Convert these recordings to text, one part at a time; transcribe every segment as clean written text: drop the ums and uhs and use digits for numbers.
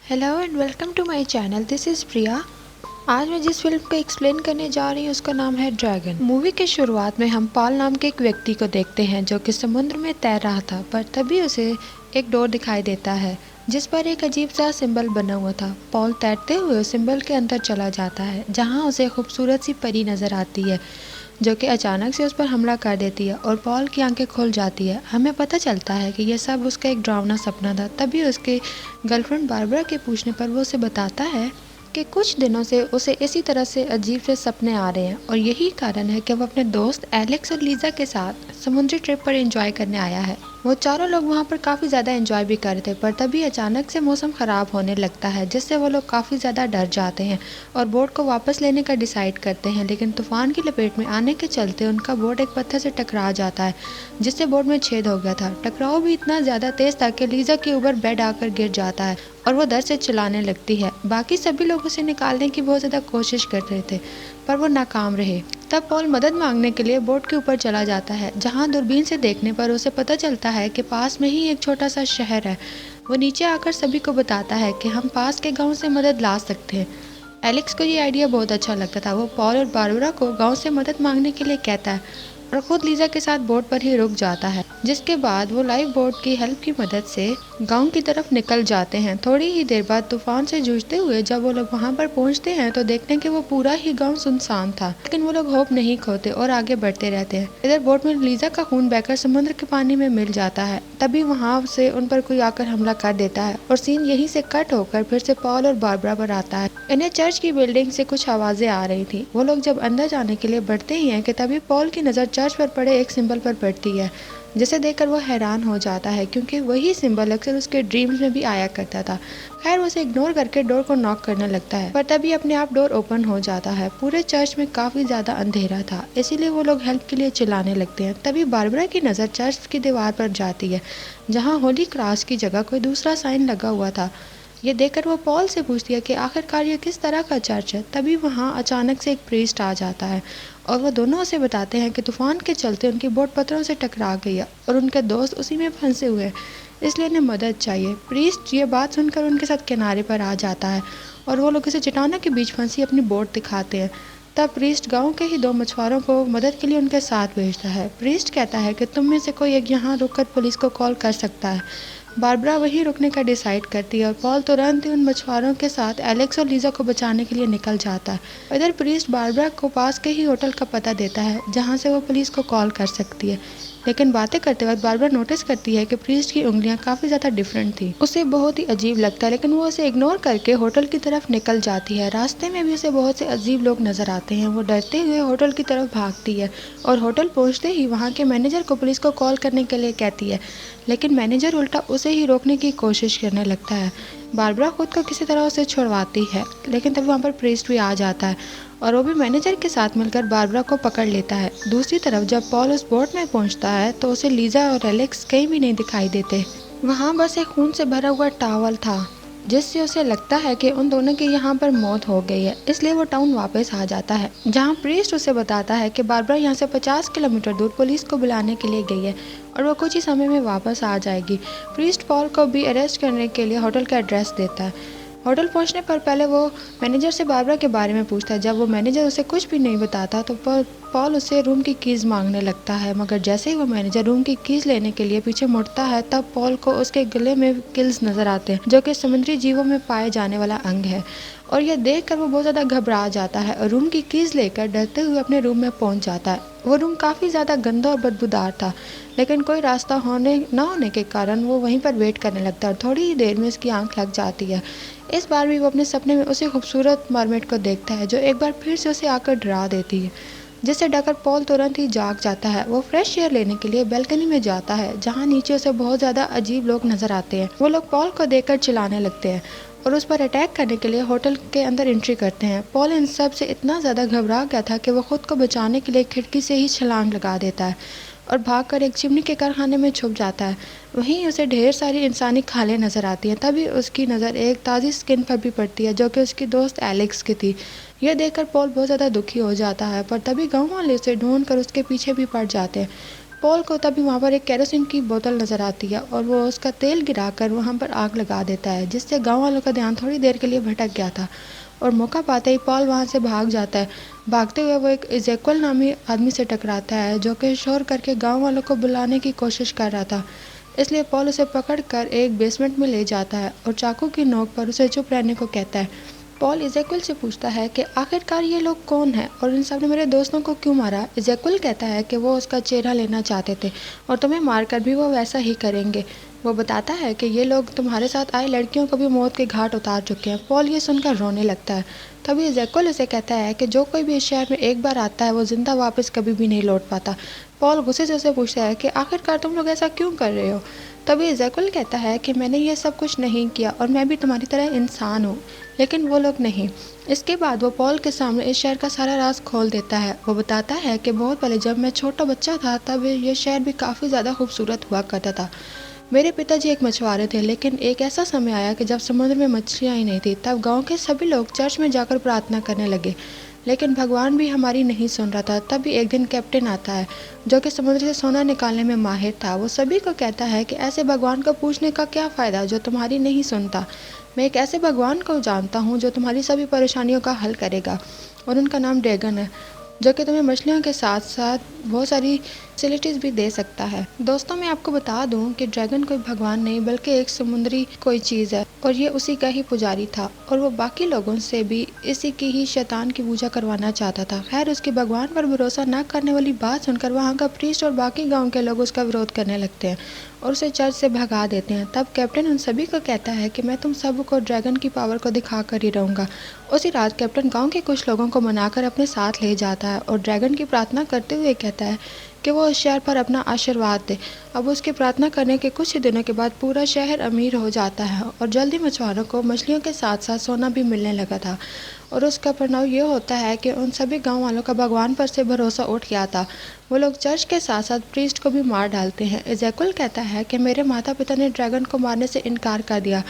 Hello and welcome to my channel. This is Priya. आज मैं जिस फिल्म को एक्सप्लेन करने जा रही हूँ उसका नाम है ड्रैगन। मूवी के शुरुआत में हम पॉल नाम के एक व्यक्ति को देखते हैं जो कि समुद्र में तैर रहा था, पर तभी उसे एक डोर दिखाई देता है जिस पर एक अजीब सा सिंबल बना हुआ था। पॉल तैरते हुए उस सिंबल के अंदर चला जाता है जहाँ उसे खूबसूरत सी परी नज़र आती है जो कि अचानक से उस पर हमला कर देती है और पॉल की आंखें खुल जाती है। हमें पता चलता है कि यह सब उसका एक डरावना सपना था। तभी उसके गर्लफ्रेंड बारबरा के पूछने पर वो उसे बताता है कि कुछ दिनों से उसे इसी तरह से अजीब से सपने आ रहे हैं और यही कारण है कि वो अपने दोस्त एलेक्स और लीजा के साथ समुद्री ट्रिप पर एंजॉय करने आया है। वो चारों लोग वहाँ पर काफ़ी ज़्यादा एंजॉय भी कर रहे थे, पर तभी अचानक से मौसम ख़राब होने लगता है जिससे वो लोग काफ़ी ज़्यादा डर जाते हैं और बोट को वापस लेने का डिसाइड करते हैं। लेकिन तूफान की लपेट में आने के चलते उनका बोट एक पत्थर से टकरा जाता है जिससे बोट में छेद हो गया था। टकराव भी इतना ज़्यादा तेज़ था कि लीजा के ऊपर बेड आकर गिर जाता है और वो दर्द से चिल्लाने लगती है। बाकी सभी लोग उसे निकालने की बहुत ज़्यादा कोशिश कर रहे थे पर वो नाकाम रहे। तब पॉल मदद मांगने के लिए बोट के ऊपर चला जाता है जहां दूरबीन से देखने पर उसे पता चलता है कि पास में ही एक छोटा सा शहर है। वो नीचे आकर सभी को बताता है कि हम पास के गांव से मदद ला सकते हैं। एलेक्स को ये आइडिया बहुत अच्छा लगता था। वो पॉल और बारबरा को गांव से मदद मांगने के लिए कहता है और खुद लीजा के साथ बोट पर ही रुक जाता है, जिसके बाद वो लाइफ बोट की हेल्प की मदद से गांव की तरफ निकल जाते हैं। थोड़ी ही देर बाद तूफान से जूझते हुए जब वो लोग वहां पर पहुंचते हैं तो देखते हैं कि वो पूरा ही गांव सुनसान था, लेकिन वो लोग होप नहीं खोते और आगे बढ़ते रहते हैं। इधर बोट में लीजा का खून बहकर समुद्र के पानी में मिल जाता है। तभी वहां से उन पर कोई आकर हमला कर देता है और सीन यहीं से कट होकर फिर से पॉल और बारबरा पर आता है। इन्हें चर्च की बिल्डिंग से कुछ आवाजें आ रही थी। वो लोग जब अंदर जाने के लिए बढ़ते ही हैं कि तभी पॉल की नज़र चर्च पर पड़े एक सिंबल पर पड़ती है जिसे देखकर वो हैरान हो जाता है क्योंकि वही सिंबल अक्सर उसके ड्रीम्स में भी आया करता था। खैर उसे इग्नोर करके डोर को नॉक करने लगता है, पर तभी अपने आप डोर ओपन हो जाता है। पूरे चर्च में काफ़ी ज़्यादा अंधेरा था, इसीलिए वो लोग हेल्प के लिए चिल्लाने लगते हैं। तभी बारबरा की नज़र चर्च की दीवार पर जाती है जहाँ होली क्रॉस की जगह कोई दूसरा साइन लगा हुआ था। ये देखकर वो पॉल से पूछती है कि आखिरकार ये किस तरह का चर्च है। तभी वहाँ अचानक से एक प्रीस्ट आ जाता है और वो दोनों उसे बताते हैं कि तूफान के चलते उनकी बोट पत्थरों से टकरा गई है और उनके दोस्त उसी में फंसे हुए हैं, इसलिए उन्हें मदद चाहिए। प्रीस्ट ये बात सुनकर उनके साथ किनारे पर आ जाता है और वो लोग इसे चट्टानों के बीच फंसी अपनी बोट दिखाते हैं। तब प्रीस्ट गांव के ही दो मछुआरों को मदद के लिए उनके साथ भेजता है। प्रीस्ट कहता है कि तुम में से कोई एक यहाँ रुककर पुलिस को कॉल कर सकता है। बारबरा वहीं रुकने का डिसाइड करती है और पॉल तुरंत ही उन मछुआरों के साथ एलेक्स और लीजा को बचाने के लिए निकल जाता है। इधर प्रीस्ट बारबरा को पास के ही होटल का पता देता है जहां से वो पुलिस को कॉल कर सकती है। लेकिन बातें करते वक्त बारबरा नोटिस करती है कि प्रीस्ट की उंगलियां काफ़ी ज़्यादा डिफरेंट थी। उसे बहुत ही अजीब लगता है, लेकिन वो उसे इग्नोर करके होटल की तरफ निकल जाती है। रास्ते में भी उसे बहुत से अजीब लोग नजर आते हैं। वो डरते हुए होटल की तरफ भागती है और होटल पहुंचते ही वहाँ के मैनेजर को पुलिस को कॉल करने के लिए कहती है, लेकिन मैनेजर उल्टा उसे ही रोकने की कोशिश करने लगता है। बारबरा खुद को किसी तरह उसे छुड़वाती है, लेकिन तभी वहाँ पर प्रीस्ट भी आ जाता है और वो भी मैनेजर के साथ मिलकर बारबरा को पकड़ लेता है। दूसरी तरफ जब पॉल उस बोट में पहुंचता है तो उसे लीजा और एलेक्स कहीं भी नहीं दिखाई देते। वहाँ बस एक खून से भरा हुआ टॉवल था जिससे उसे लगता है कि उन दोनों की यहाँ पर मौत हो गई है, इसलिए वो टाउन वापस आ जाता है जहाँ प्रीस्ट उसे बताता है कि बारबरा यहाँ से 50 किलोमीटर दूर पुलिस को बुलाने के लिए गई है और वो कुछ ही समय में वापस आ जाएगी। प्रीस्ट पॉल को भी अरेस्ट करने के लिए होटल का एड्रेस देता है। होटल पहुंचने पर पहले वो मैनेजर से बारबरा के बारे में पूछता है। जब वो मैनेजर उसे कुछ भी नहीं बताता तो पॉल उससे रूम की कीज़ मांगने लगता है, मगर जैसे ही वो मैनेजर रूम की कीज़ लेने के लिए पीछे मुड़ता है तब पॉल को उसके गले में किल्स नज़र आते हैं जो कि समुद्री जीवों में पाए जाने वाला अंग है और यह देखकर वो बहुत ज़्यादा घबरा जाता है और रूम की कीज़ लेकर डरते हुए अपने रूम में पहुंच जाता है। वो रूम काफ़ी ज़्यादा गंदा और बदबूदार था, लेकिन कोई रास्ता ना होने के कारण वो वहीं पर वेट करने लगता है और थोड़ी ही देर में उसकी आंख लग जाती है। इस बार भी वो अपने सपने में उसी खूबसूरत मरमेड को देखता है जो एक बार फिर से उसे आकर डरा देती है, जिससे डरकर पॉल तुरंत ही जाग जाता है। वो फ्रेश एयर लेने के लिए बैल्कनी में जाता है जहाँ नीचे उसे बहुत ज़्यादा अजीब लोग नजर आते हैं। वो लोग पॉल को देखकर चिल्लाने लगते हैं और उस पर अटैक करने के लिए होटल के अंदर एंट्री करते हैं। पॉल इन सब से इतना ज़्यादा घबरा गया था कि वो खुद को बचाने के लिए खिड़की से ही छलांग लगा देता है और भागकर एक चिमनी के कारखाने में छुप जाता है। वहीं उसे ढेर सारी इंसानी खालें नज़र आती हैं। तभी उसकी नज़र एक ताज़ी स्किन पर भी पड़ती है जो कि उसकी दोस्त एलेक्स की थी। यह देखकर पॉल बहुत ज़्यादा दुखी हो जाता है, पर तभी गाँव वाले उसे ढूंढ कर उसके पीछे भी पड़ जाते हैं। पॉल को तभी वहाँ पर एक केरोसिन की बोतल नज़र आती है और वो उसका तेल गिराकर वहाँ पर आग लगा देता है, जिससे गांव वालों का ध्यान थोड़ी देर के लिए भटक गया था और मौका पाते ही पॉल वहाँ से भाग जाता है। भागते हुए वो एक इज़ेक्वल नामी आदमी से टकराता है, जो कि शोर करके गांव वालों को बुलाने की कोशिश कर रहा था। इसलिए पॉल उसे पकड़कर एक बेसमेंट में ले जाता है और चाकू की नोक पर उसे चुप रहने को कहता है। पॉल इज़ेक्वल से पूछता है कि आखिरकार ये लोग कौन हैं और इन सब ने मेरे दोस्तों को क्यों मारा। इज़ेक्वल कहता है कि वो उसका चेहरा लेना चाहते थे और तुम्हें मारकर भी वो वैसा ही करेंगे। वो बताता है कि ये लोग तुम्हारे साथ आई लड़कियों को भी मौत के घाट उतार चुके हैं। पॉल ये सुनकर रोने लगता है। तभी इज़ेक्वल उसे कहता है कि जो कोई भी इस शहर में एक बार आता है वो जिंदा वापस कभी भी नहीं लौट पाता। पॉल गुस्से से उसे पूछता है कि आखिरकार तुम लोग ऐसा क्यों कर रहे हो। तभी इज़ेक्वल कहता है कि मैंने ये सब कुछ नहीं किया और मैं भी तुम्हारी तरह इंसान हूँ, लेकिन वो लोग नहीं। इसके बाद वो पॉल के सामने इस शहर का सारा राज खोल देता है। वो बताता है कि बहुत पहले जब मैं छोटा बच्चा था तब ये शहर भी काफ़ी ज़्यादा खूबसूरत हुआ करता था। मेरे पिताजी एक मछुआरे थे, लेकिन एक ऐसा समय आया कि जब समुद्र में मछलियाँ ही नहीं थी। तब गांव के सभी लोग चर्च में जाकर प्रार्थना करने लगे, लेकिन भगवान भी हमारी नहीं सुन रहा था। तभी एक दिन कैप्टन आता है, जो कि समुद्र से सोना निकालने में माहिर था। वो सभी को कहता है कि ऐसे भगवान को पूछने का क्या फ़ायदा जो तुम्हारी नहीं सुनता। मैं एक ऐसे भगवान को जानता हूँ जो तुम्हारी सभी परेशानियों का हल करेगा, और उनका नाम ड्रैगन है, जो कि तुम्हें मछलियों के साथ साथ बहुत सारी फैसिलिटीज़ भी दे सकता है। दोस्तों, मैं आपको बता दूं कि ड्रैगन कोई भगवान नहीं बल्कि एक समुद्री कोई चीज़ है, और ये उसी का ही पुजारी था, और वो बाकी लोगों से भी इसी की ही शैतान की पूजा करवाना चाहता था। खैर, उसके भगवान पर भरोसा न करने वाली बात सुनकर वहाँ का प्रीस्ट और बाकी गाँव के लोग उसका विरोध करने लगते हैं और उसे चर्च से भगा देते हैं। तब कैप्टन उन सभी को कहता है कि मैं तुम सबको ड्रैगन की पावर को दिखा कर ही रहूँगा। उसी रात कैप्टन गांव के कुछ लोगों को मनाकर अपने साथ ले जाता है और ड्रैगन की प्रार्थना करते हुए कहता है कि वो उस शहर पर अपना आशीर्वाद दे। अब उसकी प्रार्थना करने के कुछ ही दिनों के बाद पूरा शहर अमीर हो जाता है और जल्दी मछुआरों को मछलियों के साथ साथ सोना भी मिलने लगा था। और उसका परिणाम ये होता है कि उन सभी गांव वालों का भगवान पर से भरोसा उठ गया था। वो लोग चर्च के साथ साथ प्रीस्ट को भी मार डालते हैं। इज़ेक्वल कहता है कि मेरे माता पिता ने ड्रैगन को मारने से इनकार कर दिया,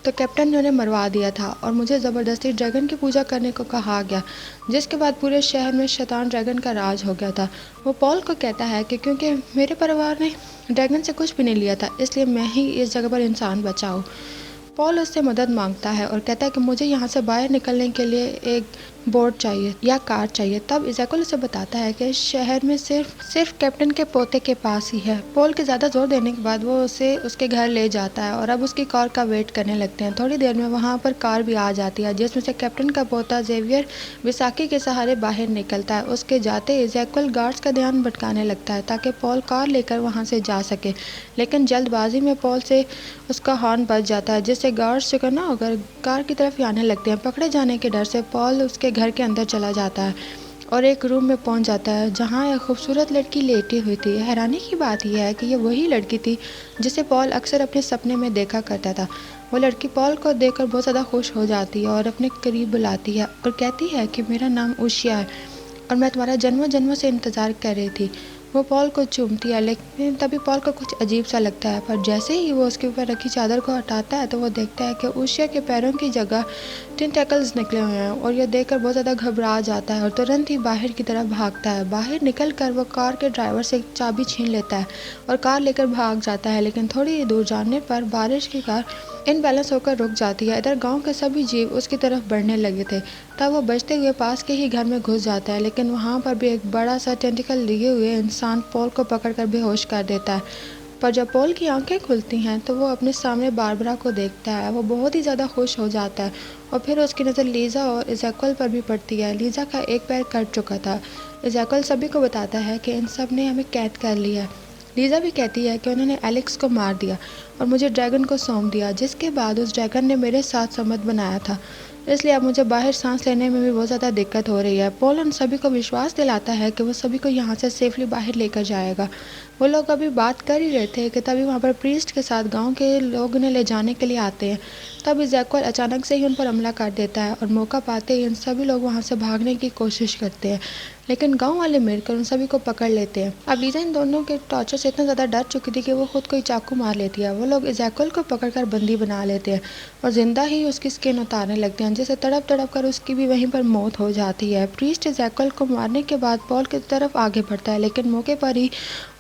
तो कैप्टन ने उन्हें मरवा दिया था और मुझे ज़बरदस्ती ड्रैगन की पूजा करने को कहा गया, जिसके बाद पूरे शहर में शैतान ड्रैगन का राज हो गया था। वो पॉल को कहता है कि क्योंकि मेरे परिवार ने ड्रैगन से कुछ भी नहीं लिया था, इसलिए मैं ही इस जगह पर इंसान बचा हूँ। पॉल उससे मदद मांगता है और कहता है कि मुझे यहाँ से बाहर निकलने के लिए एक बोट चाहिए या कार चाहिए। तब इज़ेक्वल उसे बताता है कि शहर में सिर्फ कैप्टन के पोते के पास ही है। पॉल के ज़्यादा जोर देने के बाद वो उसे उसके घर ले जाता है और अब उसकी कार का वेट करने लगते हैं। थोड़ी देर में वहाँ पर कार भी आ जाती है, जिसमें से कैप्टन का पोता जेवियर विसाखी के सहारे बाहर निकलता है। उसके जाते इज़ेक्वल गार्ड्स का ध्यान भटकाने लगता है ताकि पॉल कार लेकर वहाँ से जा सके, लेकिन जल्दबाजी में पॉल से उसका हॉर्न बज जाता है, जिससे गार्ड्स जो करना होकर कार की तरफ ही आने लगते हैं। पकड़े जाने के डर से पॉल उसके घर के अंदर चला जाता है और एक रूम में पहुंच जाता है जहां एक खूबसूरत लड़की लेटी हुई थी। हैरानी की बात यह है कि ये वही लड़की थी जिसे पॉल अक्सर अपने सपने में देखा करता था। वो लड़की पॉल को देखकर बहुत ज़्यादा खुश हो जाती है और अपने करीब बुलाती है और कहती है कि मेरा नाम उशिया है और मैं तुम्हारा जन्मों जन्मों से इंतज़ार कर रही थी। वो पॉल को चूमती है, लेकिन तभी पॉल को कुछ अजीब सा लगता है, पर जैसे ही वो उसके ऊपर रखी चादर को हटाता है तो वो देखता है कि उशिया के पैरों की जगह टेंटेकल्स निकले हुए हैं और यह देखकर बहुत ज़्यादा घबरा जाता है और तुरंत ही बाहर की तरफ भागता है। बाहर निकलकर वो कार के ड्राइवर से चाबी छीन लेता है और कार लेकर भाग जाता है, लेकिन थोड़ी ही दूर जाने पर बारिश की कार इनबैलेंस होकर रुक जाती है। इधर गांव के सभी जीव उसकी तरफ बढ़ने लगे थे। तब वो बचते हुए पास के ही घर में घुस जाता है, लेकिन वहाँ पर भी एक बड़ा सा टेंटिकल लिए हुए इंसान पॉल को पकड़कर बेहोश कर देता है। पर जब पॉल की आंखें खुलती हैं तो वो अपने सामने बारबरा को देखता है। वो बहुत ही ज़्यादा खुश हो जाता है और फिर उसकी नज़र लीज़ा और इज़ेक्वल पर भी पड़ती है। लीज़ा का एक पैर कट चुका था। इज़ेक्वल सभी को बताता है कि इन सब ने हमें कैद कर लिया है। लीज़ा भी कहती है कि उन्होंने एलेक्स को मार दिया और मुझे ड्रैगन को सौंप दिया, जिसके बाद उस ड्रैगन ने मेरे साथ संबंध बनाया था, इसलिए अब मुझे बाहर सांस लेने में भी बहुत ज़्यादा दिक्कत हो रही है। पॉल उन सभी को विश्वास दिलाता है कि वो सभी को यहाँ से सेफली बाहर लेकर जाएगा। वो लोग अभी बात कर ही रहे थे कि तभी वहाँ पर प्रीस्ट के साथ गांव के लोग उन्हें ले जाने के लिए आते हैं। तब इज़ेक्वल अचानक से ही उन पर हमला कर देता है और मौका पाते ही इन सभी लोग वहाँ से भागने की कोशिश करते हैं, लेकिन गांव वाले मिलकर उन सभी को पकड़ लेते हैं। अब लीज़ा इन दोनों के टॉर्चर से इतना ज़्यादा डर चुकी थी कि वो खुद को ही चाकू मार लेती है। वो लोग इज़ेकिएल को पकड़कर बंदी बना लेते हैं और ज़िंदा ही उसकी स्किन उतारने लगते हैं, जिससे तड़प तड़प कर उसकी भी वहीं पर मौत हो जाती है। प्रीस्ट इज़ेकिएल को मारने के बाद पॉल की तरफ आगे बढ़ता है, लेकिन मौके पर ही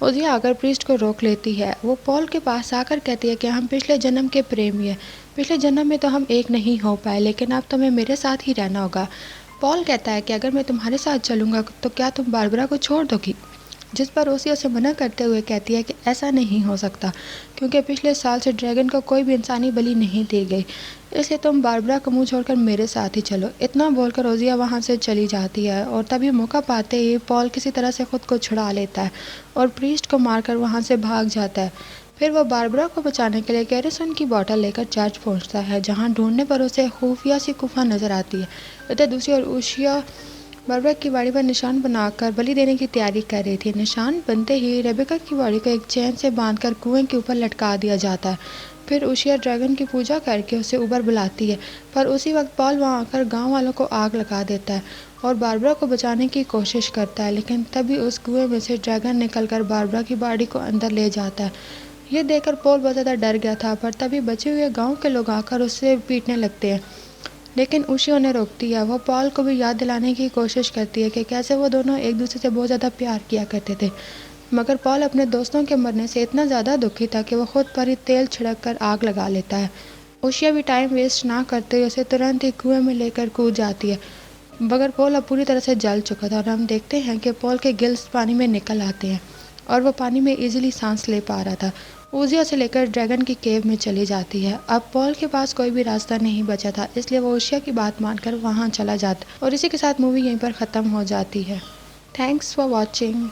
ओजिया आकर प्रीस्ट को रोक लेती है। वो पॉल के पास आकर कहती है कि हम पिछले जन्म के प्रेमी हैं। पिछले जन्म में तो हम एक नहीं हो पाए, लेकिन अब तुम्हें मेरे साथ ही रहना होगा। पॉल कहता है कि अगर मैं तुम्हारे साथ चलूँगा तो क्या तुम बारबरा को छोड़ दोगी? जिस पर ओसिया उसे मना करते हुए कहती है कि ऐसा नहीं हो सकता, क्योंकि पिछले साल से ड्रैगन को कोई भी इंसानी बलि नहीं दी गई, इसलिए तुम बारबरा का मुंह छोड़कर मेरे साथ ही चलो। इतना बोलकर ओजिया वहाँ से चली जाती है और तभी मौका पाते ही पॉल किसी तरह से खुद को छुड़ा लेता है और प्रीस्ट को मारकर वहाँ से भाग जाता है। फिर वो बारबरा को बचाने के लिए केरोसिन की बोतल लेकर चर्च पहुँचता है, जहाँ ढूंढने पर उसे खुफिया सी गुफा नजर आती है। इधर दूसरी ओर ओसिया बारबरा की बॉडी पर निशान बनाकर बलि देने की तैयारी कर रही थी। निशान बनते ही रेबेका की बॉडी को एक चेन से बांधकर कुएं के ऊपर लटका दिया जाता है। फिर ओसिया ड्रैगन की पूजा करके उसे ऊपर बुलाती है, पर उसी वक्त पॉल वहां आकर गांव वालों को आग लगा देता है और बारबरा को बचाने की कोशिश करता है, लेकिन तभी उस कुएं में से ड्रैगन निकलकर बारबरा की बॉडी को अंदर ले जाता है। ये देखकर पॉल बहुत ज़्यादा डर गया था, पर तभी बचे हुए गाँव के लोग आकर उससे पीटने लगते हैं, लेकिन ओसिया उन्हें रोकती है। वो पॉल को भी याद दिलाने की कोशिश करती है कि कैसे वो दोनों एक दूसरे से बहुत ज़्यादा प्यार किया करते थे, मगर पॉल अपने दोस्तों के मरने से इतना ज़्यादा दुखी था कि वो खुद पर ही तेल छिड़क कर आग लगा लेता है। ओसिया भी टाइम वेस्ट ना करते हुए उसे तुरंत ही कुएं में लेकर कूद जाती है, मगर पॉल अब पूरी तरह से जल चुका था और हम देखते हैं कि पॉल के गिल्स पानी में निकल आते हैं और वो पानी में इजीली सांस ले पा रहा था। ओजिया से लेकर ड्रैगन की केव में चली जाती है। अब पॉल के पास कोई भी रास्ता नहीं बचा था, इसलिए वो ओसिया की बात मानकर वहाँ चला जाता और इसी के साथ मूवी यहीं पर ख़त्म हो जाती है। Thanks for watching.